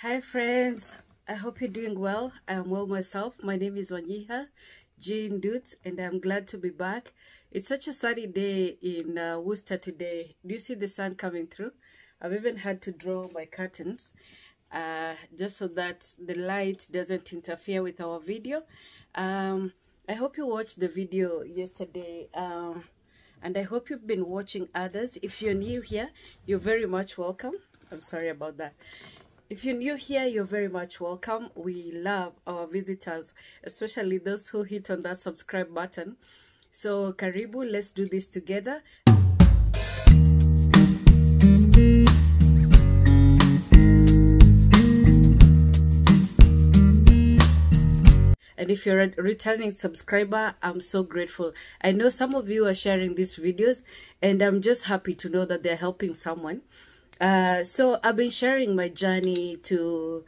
Hi friends, I hope you're doing well. I am well myself. My name is Wanyiha Jean Dutz and I'm glad to be back. It's such a sunny day in Worcester today. Do you see the sun coming through? I've even had to draw my curtains just so that the light doesn't interfere with our video. I hope you watched the video yesterday and I hope you've been watching others. If you're new here, you're very much welcome. I'm sorry about that. If you're new here, you're very much welcome. We love our visitors, especially those who hit on that subscribe button. So, Karibu, let's do this together. And if you're a returning subscriber, I'm so grateful. I know some of you are sharing these videos, and I'm just happy to know that they're helping someone. So I've been sharing my journey to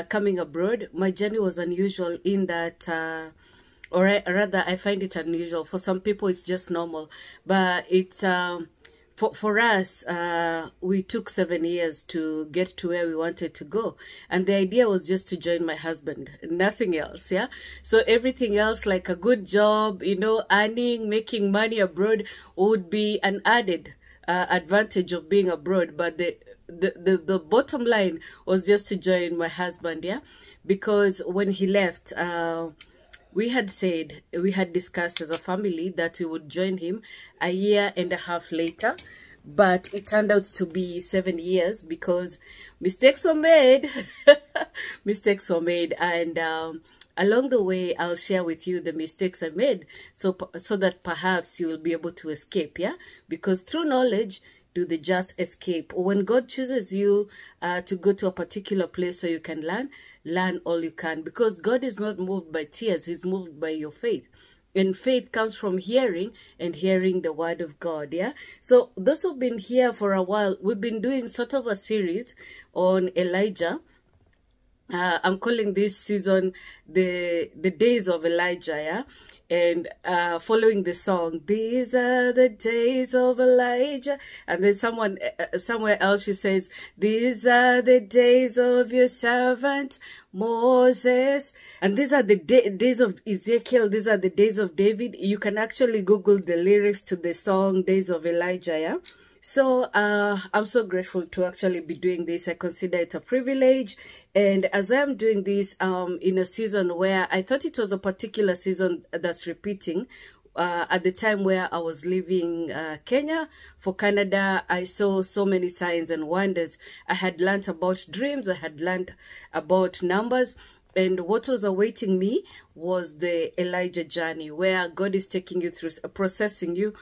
coming abroad. My journey was unusual in that, or rather I find it unusual. For some people it's just normal, but it's for us, we took 7 years to get to where we wanted to go, and the idea was just to join my husband, nothing else. Yeah, so everything else, like a good job, you know, earning, making money abroad, would be an added advantage of being abroad, but the bottom line was just to join my husband. Yeah, because when he left, we had discussed as a family that we would join him a year and a half later, but it turned out to be 7 years because mistakes were made. Mistakes were made, and along the way, I'll share with you the mistakes I made, so that perhaps you will be able to escape. Yeah, because through knowledge do the just escape. When God chooses you to go to a particular place so you can learn all you can, because God is not moved by tears, He's moved by your faith. And faith comes from hearing, and hearing the word of God. Yeah, so those who've been here for a while, we've been doing sort of a series on Elijah. I'm calling this season the days of Elijah. Yeah, and following the song, these are the days of Elijah, and then somewhere else she says, these are the days of your servant Moses, and these are the days of Ezekiel, these are the days of David. You can actually Google the lyrics to the song Days of Elijah. Yeah, so I'm so grateful to actually be doing this. I consider it a privilege, and as I'm doing this in a season where I thought it was a particular season that's repeating, at the time where I was leaving Kenya for Canada, I saw so many signs and wonders. I had learned about dreams, I had learned about numbers, and what was awaiting me was the Elijah journey, where God is taking you through, processing you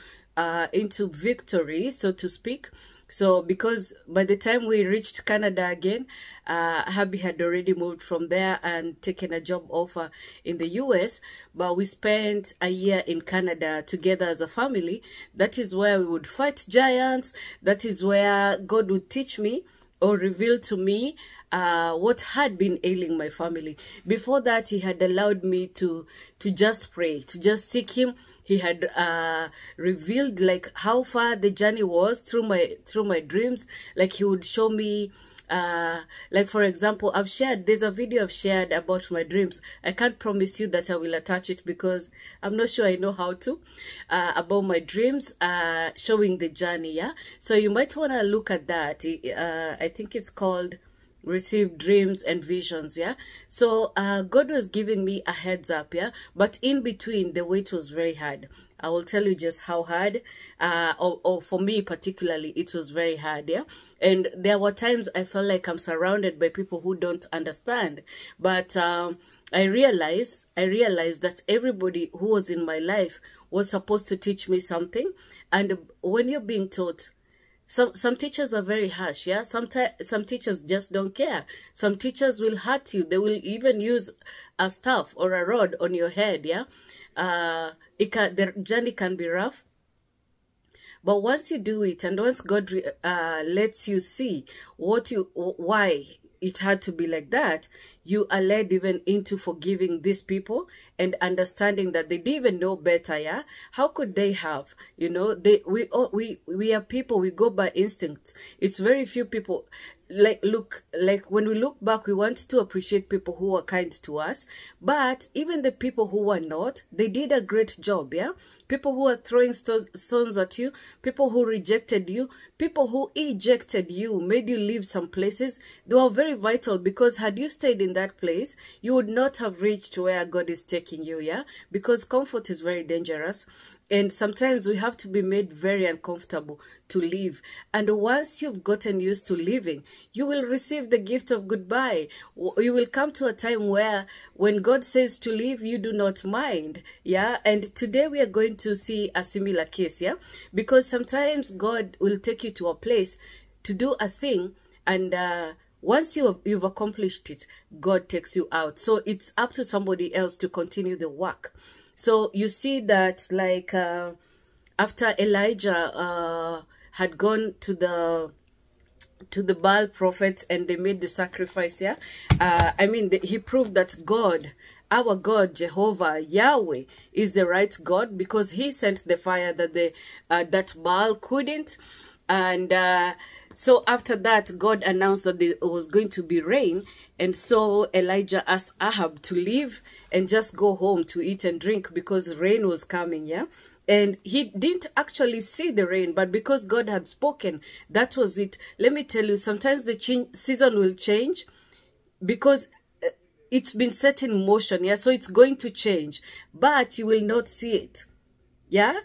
into victory, so to speak. So because by the time we reached Canada again, hubby had already moved from there and taken a job offer in the US, but we spent a year in Canada together as a family. That is where we would fight giants. That is where God would teach me or reveal to me what had been ailing my family. Before that, He had allowed me to just pray, to just seek Him. He had revealed like how far the journey was through my dreams. Like He would show me, like for example, there's a video I've shared about my dreams. I can't promise you that I will attach it because I'm not sure I know how to, about my dreams, showing the journey. Yeah, so you might want to look at that. I think it's called Receive Dreams and Visions. Yeah, so God was giving me a heads up. Yeah, but in between, the wait was very hard. I will tell you just how hard, or for me particularly, it was very hard. Yeah, and there were times I felt like I'm surrounded by people who don't understand, but I realized that everybody who was in my life was supposed to teach me something. And when you're being taught, some teachers are very harsh. Yeah, some teachers just don't care. Some teachers will hurt you. They will even use a staff or a rod on your head. Yeah, the journey can be rough, but once you do it, and once God lets you see why it had to be like that, you are led even into forgiving these people and understanding that they didn't even know better. Yeah, how could they have? You know, we are people. We go by instincts. It's very few people. like when we look back, we want to appreciate people who were kind to us, but even the people who were not, they did a great job. Yeah, people who are throwing stones at you, people who rejected you, people who ejected you, made you leave some places, they were very vital, because had you stayed in that place, you would not have reached where God is taking you. Yeah, because comfort is very dangerous. And sometimes we have to be made very uncomfortable to live. And once you've gotten used to living, you will receive the gift of goodbye. You will come to a time where when God says to leave, you do not mind. Yeah. And today we are going to see a similar case. Yeah. Because sometimes God will take you to a place to do a thing, and once you've accomplished it, God takes you out. So it's up to somebody else to continue the work. So you see that, like, after Elijah had gone to the Baal prophets and they made the sacrifice, yeah, I mean, he proved that God, our God, Jehovah, Yahweh, is the right God, because he sent the fire that that Baal couldn't. And so after that, God announced that there was going to be rain. And so Elijah asked Ahab to leave and just go home to eat and drink, because rain was coming, yeah? And he didn't actually see the rain, but because God had spoken, that was it. Let me tell you, sometimes the season will change because it's been set in motion, yeah? So it's going to change, but you will not see it, yeah?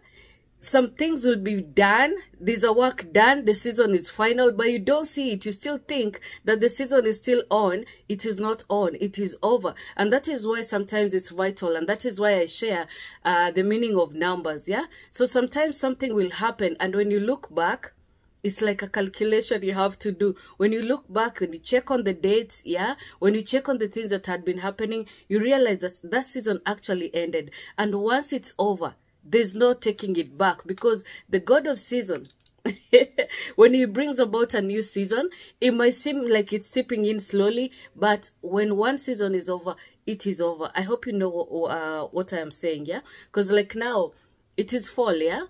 Some things will be done. There's a work done. The season is final, but you don't see it. You still think that the season is still on. It is not on. It is over. And that is why sometimes it's vital. And that is why I share the meaning of numbers. Yeah. So sometimes something will happen. And when you look back, it's like a calculation you have to do. When you look back, when you check on the dates, yeah, when you check on the things that had been happening, you realize that that season actually ended. And once it's over, there's no taking it back, because the God of season, when he brings about a new season, it might seem like it's seeping in slowly, but when one season is over, it is over. I hope you know what I am saying, yeah? Because like now, it is fall, yeah?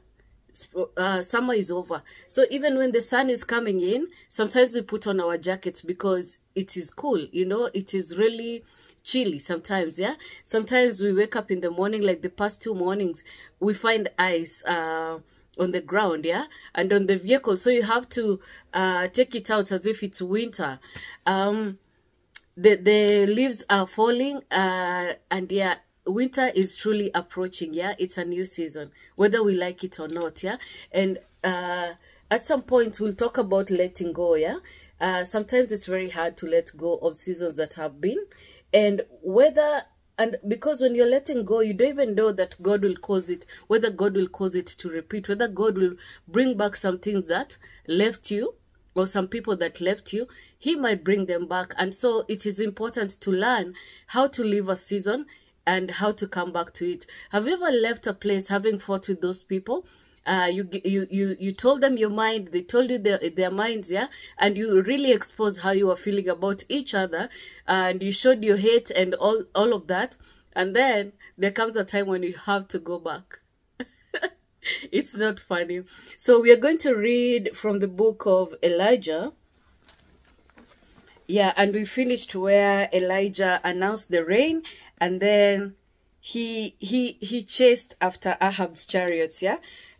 Summer is over. So even when the sun is coming in, sometimes we put on our jackets because it is cool, you know? It is really chilly sometimes, yeah? Sometimes we wake up in the morning, like the past 2 mornings, we find ice on the ground, yeah, and on the vehicle. So you have to take it out as if it's winter. The leaves are falling, and yeah, winter is truly approaching. Yeah, it's a new season, whether we like it or not. Yeah, and at some point we'll talk about letting go. Yeah, sometimes it's very hard to let go of seasons that have been, and because when you're letting go, you don't even know that God will cause it, whether God will cause it to repeat, whether God will bring back some things that left you, or some people that left you. He might bring them back. And so it is important to learn how to leave a season and how to come back to it. Have you ever left a place having fought with those people? You told them your mind, they told you their minds, yeah, and you really exposed how you were feeling about each other, and you showed your hate and all of that, and then there comes a time when you have to go back. It's not funny. So we are going to read from the book of Elijah. Yeah, and we finished where Elijah announced the rain, and then he chased after Ahab's chariots, yeah,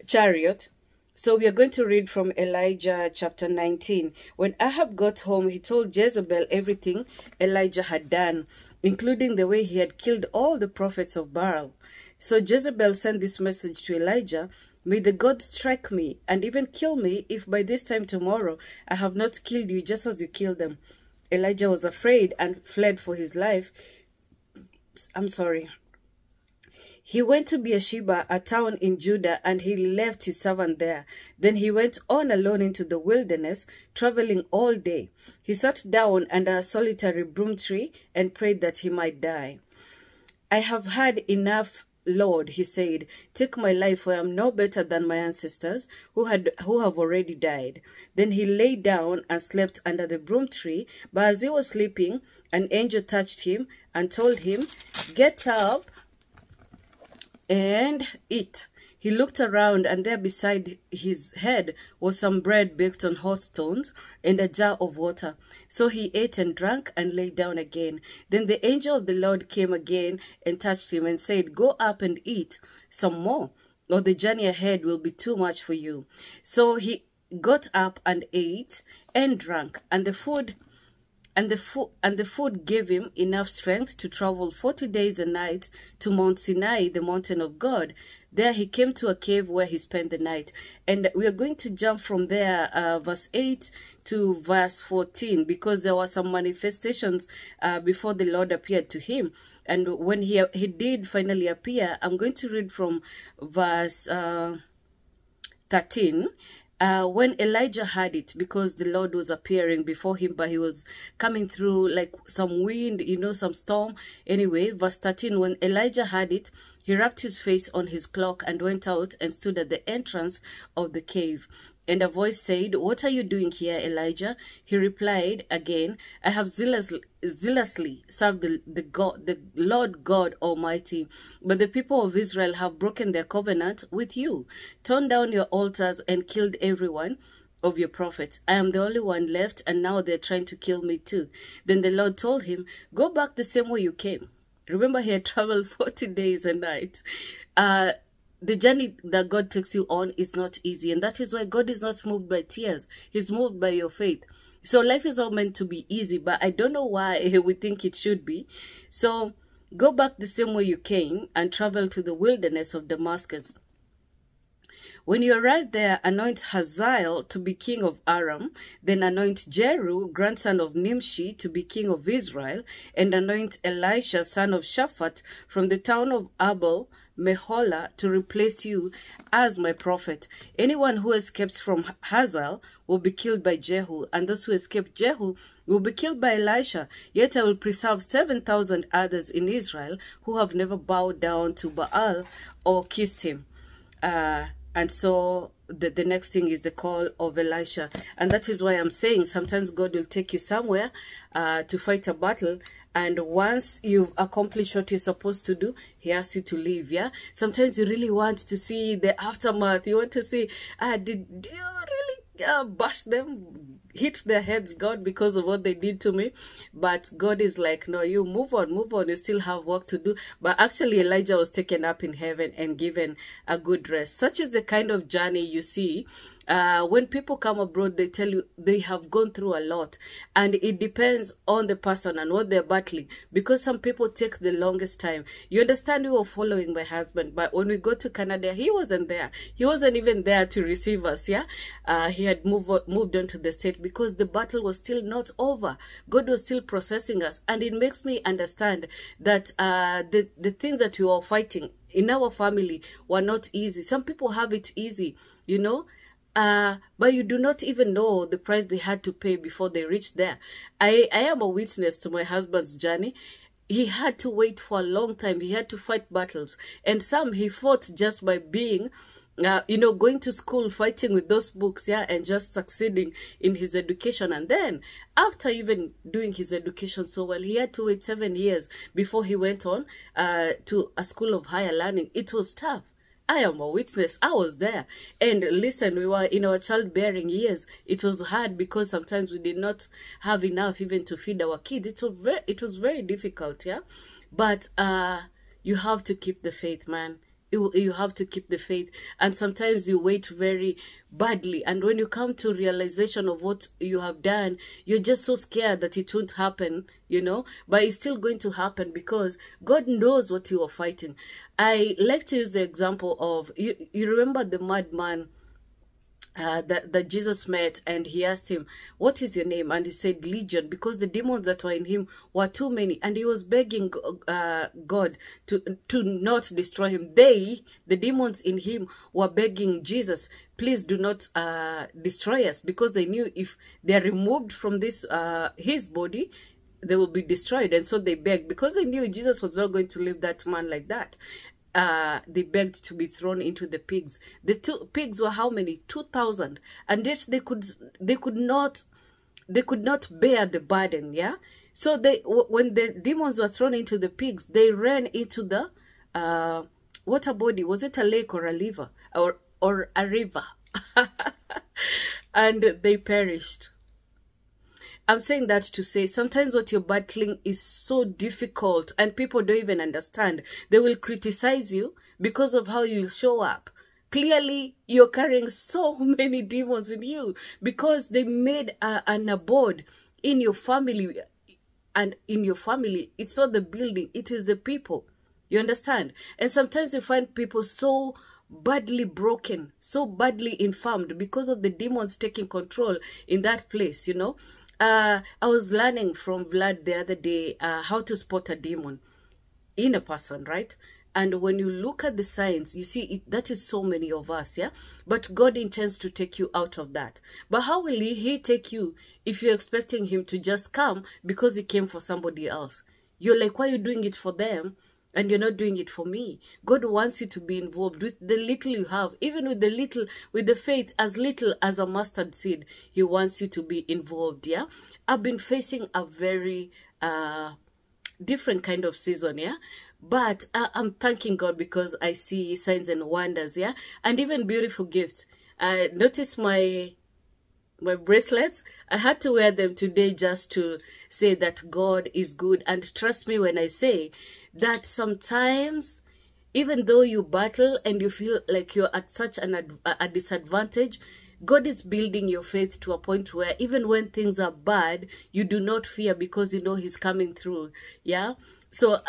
chariot. So we are going to read from Elijah chapter 19. When Ahab got home, he told Jezebel everything Elijah had done, including the way he had killed all the prophets of Baal. So Jezebel sent this message to Elijah: "May the gods strike me and even kill me if by this time tomorrow I have not killed you just as you killed them." Elijah was afraid and fled for his life. He went to Beersheba, a town in Judah, and he left his servant there. Then he went on alone into the wilderness, traveling all day. He sat down under a solitary broom tree and prayed that he might die. "I have had enough, Lord," he said. "Take my life, for I am no better than my ancestors who have already died." Then he lay down and slept under the broom tree. But as he was sleeping, an angel touched him and told him, "Get up and eat." He looked around, and there beside his head was some bread baked on hot stones and a jar of water. So he ate and drank and lay down again. Then the angel of the Lord came again and touched him and said, "Go up and eat some more, or the journey ahead will be too much for you." So he got up and ate and drank, and the food gave him enough strength to travel 40 days and nights to Mount Sinai, the mountain of God. There he came to a cave where he spent the night. And we are going to jump from there, verse 8 to verse 14, because there were some manifestations before the Lord appeared to him. And when he did finally appear, I'm going to read from verse 13. When Elijah heard it, because the Lord was appearing before him, but he was coming through like some wind, some storm. Anyway, verse 13, when Elijah heard it, he wrapped his face on his cloak and went out and stood at the entrance of the cave. And a voice said, "What are you doing here, Elijah?" He replied again, "I have zealously served the Lord God Almighty, but the people of Israel have broken their covenant with you, torn down your altars, and killed everyone of your prophets. I am the only one left, and now they're trying to kill me too." Then the Lord told him, "Go back the same way you came." Remember, he had traveled 40 days and nights. The journey that God takes you on is not easy, and that is why God is not moved by tears. He's moved by your faith. So life is not meant to be easy, but I don't know why we think it should be. So go back the same way you came and travel to the wilderness of Damascus. When you arrive there, anoint Hazael to be king of Aram, then anoint Jehu, grandson of Nimshi, to be king of Israel, and anoint Elisha, son of Shaphat, from the town of Abel Meholah, to replace you as my prophet. Anyone who escapes from Hazael will be killed by Jehu, and those who escape Jehu will be killed by Elisha. Yet I will preserve 7,000 others in Israel who have never bowed down to Baal or kissed him. And so the next thing is the call of Elisha. And that is why I'm saying sometimes God will take you somewhere to fight a battle. And once you've accomplished what you're supposed to do, he asks you to leave, yeah? Sometimes you really want to see the aftermath. You want to see, did you really bash them, hit their heads, God, because of what they did to me? But God is like, no, you move on, you still have work to do. But actually, Elijah was taken up in heaven and given a good rest. Such is the kind of journey you see. When people come abroad, they tell you they have gone through a lot, and it depends on the person and what they're battling, because some people take the longest time. You understand, we were following my husband, but when we go to Canada, he wasn't there. He wasn't even there to receive us, yeah? He had moved on to the state because the battle was still not over. God was still processing us, and it makes me understand that the things that we were fighting in our family were not easy. Some people have it easy, you know? But you do not even know the price they had to pay before they reached there. I am a witness to my husband's journey. He had to wait for a long time. He had to fight battles. And some he fought just by being, going to school, fighting with those books, yeah, and just succeeding in his education. And then, after even doing his education so well, he had to wait 7 years before he went on to a school of higher learning. It was tough. I am a witness. I was there. And listen, we were in our childbearing years. It was hard because sometimes we did not have enough even to feed our kids. It was very difficult, yeah? But you have to keep the faith, man. You have to keep the faith. And sometimes you wait very badly. And when you come to realization of what you have done, you're just so scared that it won't happen, you know. But it's still going to happen because God knows what you are fighting. I like to use the example of, you remember the madman that Jesus met, and he asked him, "What is your name?" And he said, "Legion," because the demons that were in him were too many, and he was begging God to not destroy him. The demons in him, were begging Jesus, "Please do not destroy us," because they knew if they are removed from this his body, they will be destroyed. And so they begged, because they knew Jesus was not going to leave that man like that. They begged to be thrown into the pigs. The pigs were how many? 2,000. And yet they could not bear the burden, yeah? So when the demons were thrown into the pigs, they ran into the water body. Was it a lake or a river? Or a river? And they perished. I'm saying that to say sometimes what you're battling is so difficult and people don't even understand. They will criticize you because of how you show up. Clearly, you're carrying so many demons in you because they made an abode in your family. And in your family, it's not the building, it is the people. You understand? And sometimes you find people so badly broken, so badly infirmed because of the demons taking control in that place, you know. I was learning from Vlad the other day how to spot a demon in a person, right? And when you look at the signs, you see that is so many of us, yeah? But God intends to take you out of that. But how will he take you if you're expecting him to just come because he came for somebody else? You're like, why are you doing it for them and you're not doing it for me? God wants you to be involved with the little you have, even with the faith as little as a mustard seed. He wants you to be involved, yeah? I've been facing a very different kind of season, yeah? But I'm thanking God because I see signs and wonders, yeah? And even beautiful gifts. Notice my bracelets. I had to wear them today just to say that God is good. And trust me when I say that sometimes, even though you battle and you feel like you're at such a disadvantage, God is building your faith to a point where even when things are bad, you do not fear because you know he's coming through, yeah? So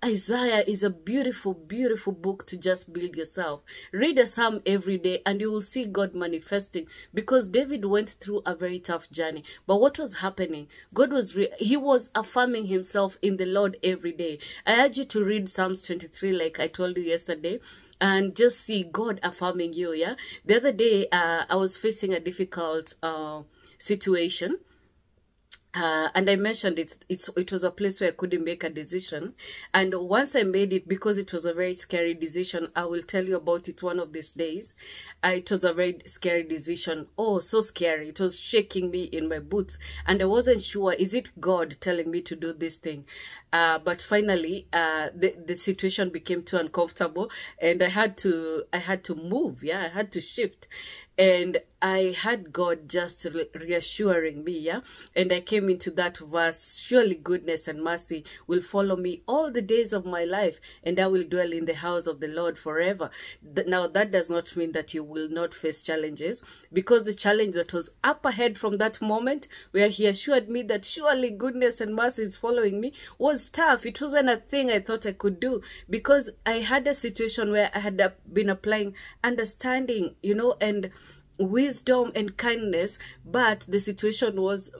Isaiah is a beautiful, beautiful book to just build yourself. Read a psalm every day and you will see God manifesting because David went through a very tough journey. But what was happening? He was affirming himself in the Lord every day. I urge you to read Psalms 23 like I told you yesterday and just see God affirming you, yeah? The other day, I was facing a difficult situation. And I mentioned it was a place where I couldn't make a decision. And once I made it, because it was a very scary decision, I will tell you about it one of these days. It was a very scary decision. Oh, so scary. It was shaking me in my boots. And I wasn't sure, is it God telling me to do this thing? But finally, the situation became too uncomfortable. And I had to move, yeah? I had to shift. And I had God just reassuring me, yeah? And I came into that verse, surely goodness and mercy will follow me all the days of my life, and I will dwell in the house of the Lord forever. Now, that does not mean that you will not face challenges, because the challenge that was up ahead from that moment, where he assured me that surely goodness and mercy is following me, was tough. It wasn't a thing I thought I could do, because I had a situation where I had been applying understanding, you know, and wisdom and kindness, but the situation was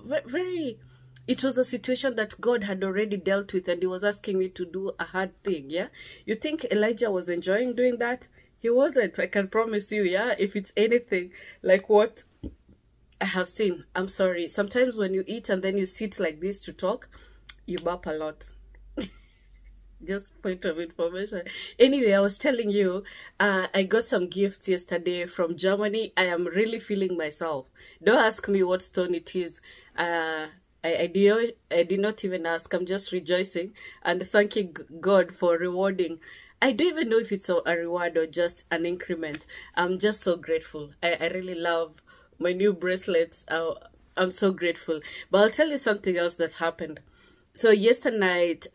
it was a situation that God had already dealt with, and he was asking me to do a hard thing, yeah? You think Elijah was enjoying doing that? He wasn't, I can promise you, yeah? If it's anything like what I have seen, I'm sorry. Sometimes when you eat and then you sit like this to talk, you burp a lot. Just point of information. Anyway, I was telling you, I got some gifts yesterday from Germany. I am really feeling myself. Don't ask me what stone it is. I did not even ask. I'm just rejoicing and thanking God for rewarding. I don't even know if it's a reward or just an increment. I'm just so grateful. I really love my new bracelets. I'm so grateful. But I'll tell you something else that happened. So yesterday night,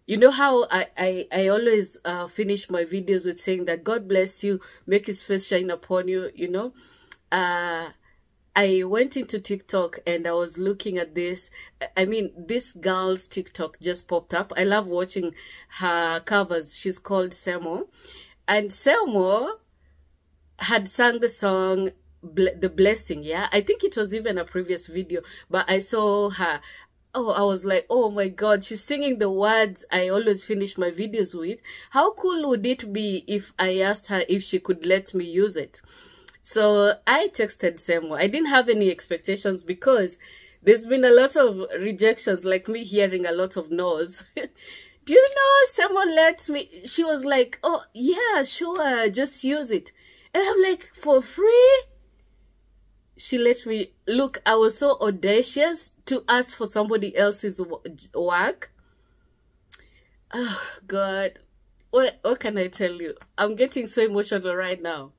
you know how I always finish my videos with saying that God bless you, make his face shine upon you, you know. I went into TikTok and I was looking at this. I mean, this girl's TikTok just popped up. I love watching her covers. She's called Selmo. And Selmo had sung the song The Blessing, yeah? I think it was even a previous video, but I saw her. Oh, I was like, oh my God, she's singing the words I always finish my videos with. How cool would it be if I asked her if she could let me use it? So I texted Selmo. I didn't have any expectations because there's been a lot of rejections, like me hearing a lot of no's. Do you know someone let me? She was like, oh, yeah, sure, just use it. And I'm like, for free? She let me. Look, I was so audacious to ask for somebody else's work. Oh, God. what can I tell you? I'm getting so emotional right now.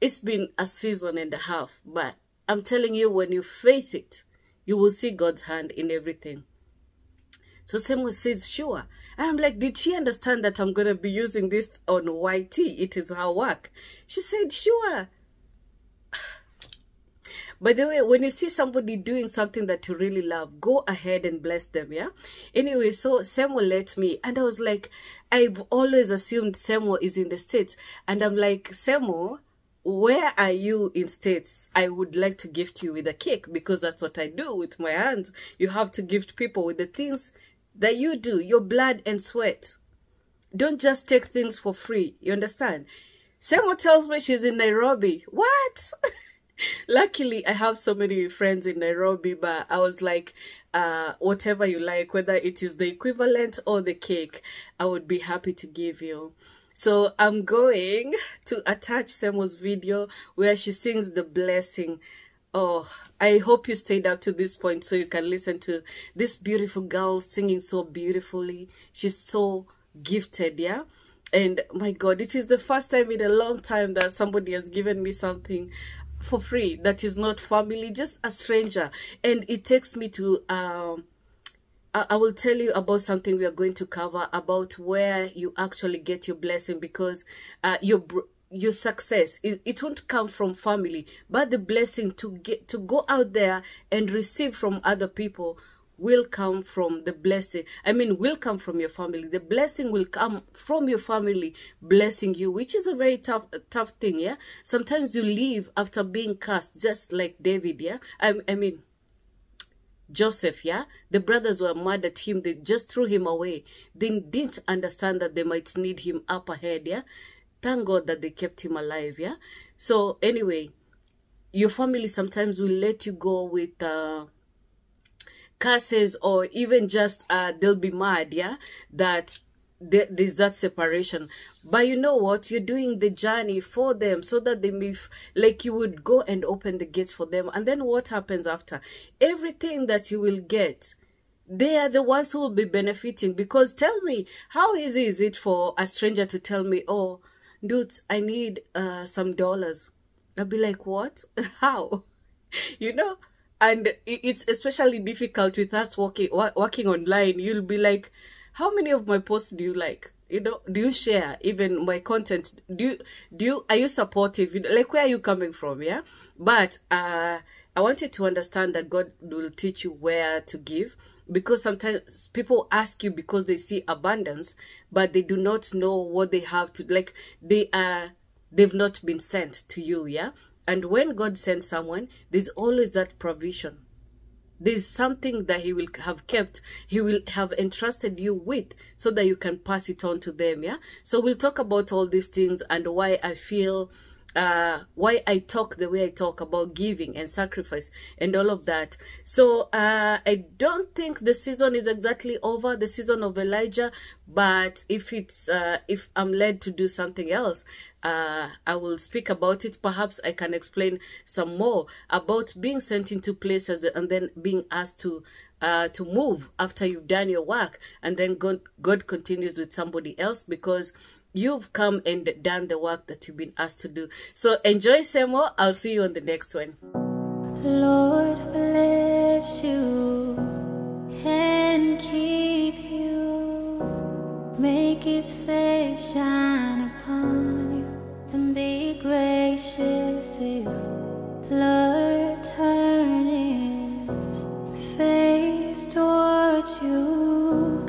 It's been a season and a half, but I'm telling you, when you faith it, you will see God's hand in everything. So Samuel says, sure. And I'm like, did she understand that I'm going to be using this on YT? It is her work. She said, sure. By the way, when you see somebody doing something that you really love, go ahead and bless them, yeah? Anyway, so Samuel let me, and I was like, I've always assumed Samuel is in the States. And I'm like, Samuel, where are you in States? I would like to gift you with a cake, because that's what I do with my hands. You have to gift people with the things that you do, your blood and sweat. Don't just take things for free. You understand? Samuel tells me she's in Nairobi. What? Luckily, I have so many friends in Nairobi, but I was like, whatever you like, whether it is the equivalent or the cake, I would be happy to give you. So I'm going to attach Samuel's video where she sings the blessing. Oh, I hope you stayed up to this point so you can listen to this beautiful girl singing so beautifully. She's so gifted, yeah? And my God, it is the first time in a long time that somebody has given me something for free that is not family, just a stranger. And it takes me to I will tell you about something we are going to cover about where you actually get your blessing, because your success, it won't come from family, but the blessing to go out there and receive from other people will come from the blessing. I mean, will come from your family. The blessing will come from your family blessing you, which is a very tough thing, yeah? Sometimes you leave after being cast, just like David, yeah? I mean, Joseph, yeah? The brothers were mad at him. They just threw him away. They didn't understand that they might need him up ahead, yeah? Thank God that they kept him alive, yeah? So anyway, your family sometimes will let you go with curses, or even just they'll be mad, yeah, that there's that separation. But you know what, you're doing the journey for them so that they may like you would go and open the gates for them. And then what happens after? Everything that you will get, they are the ones who will be benefiting. Because tell me, how easy is it for a stranger to tell me, oh dudes, I need some dollars? I'll be like, what? How? You know? And it's especially difficult with us working online. You'll be like, how many of my posts do you like? You know, do you share even my content? Are you supportive? Like, where are you coming from? Yeah. But I wanted to understand that God will teach you where to give, because sometimes people ask you because they see abundance, but they do not know what they have to, like, they've not been sent to you. Yeah. And when God sends someone, there's always that provision. There's something that he will have kept, he will have entrusted you with, so that you can pass it on to them, yeah? So we'll talk about all these things and why I feel, why I talk the way I talk about giving and sacrifice and all of that. So I don't think the season is exactly over, the season of Elijah, but if I'm led to do something else, I will speak about it. Perhaps I can explain some more about being sent into places and then being asked to move after you've done your work, and then God continues with somebody else because you've come and done the work that you've been asked to do. So enjoy Samuel. I'll see you on the next one. Lord bless you and keep you. Make his face shine upon you and be gracious to you. Lord turn his face towards you